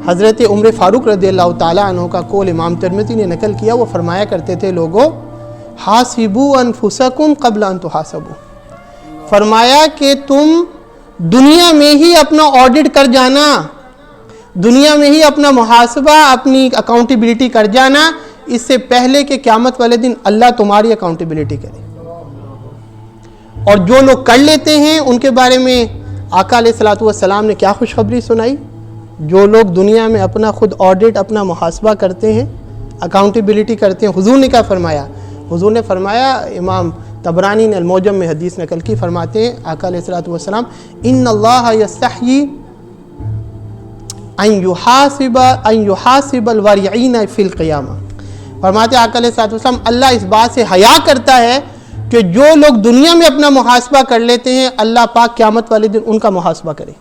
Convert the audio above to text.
हज़रत उमर फ़ारूक रज़ियल्लाहु ताला अन्हु का कौल इमाम तिरमिज़ी ने नकल किया। वो फरमाया करते थे, लोगों हासिबू अनफुसकुम क़ब्ल अन तुहासबू, फरमाया कि तुम दुनिया में ही अपना ऑडिट कर जाना, दुनिया में ही अपना मुहासबा, अपनी अकाउंटेबिलिटी कर जाना, इससे पहले कि क़यामत वाले दिन अल्लाह तुम्हारी अकाउंटेबिलिटी करे। और जो लोग कर लेते हैं उनके बारे में आका अलैहिस्सलातु वस्सलाम ने क्या खुशखबरी सुनाई। जो लोग दुनिया में अपना खुद ऑडिट, अपना मुहासबा करते हैं, अकाउंटेबिलिटी करते हैं, हुजूर ने क्या फरमाया? हुजूर ने फरमाया, इमाम तबरानी ने अल-मौजम में हदीस नकल की, फरमाते हैं आका अलैहिस्सलातु वस्सलाम, इन्नल्लाह यस्तहयी अन युहासिबल वारिईन फिल क़ियामा। फरमाते आका अलैहिस्सलातु वस्सलाम, अल्लाह इस बात से हया करता है कि जो लोग दुनिया में अपना मुहासबा कर लेते हैं, अल्लाह पाक क़यामत वाले दिन उनका मुहासबा करे।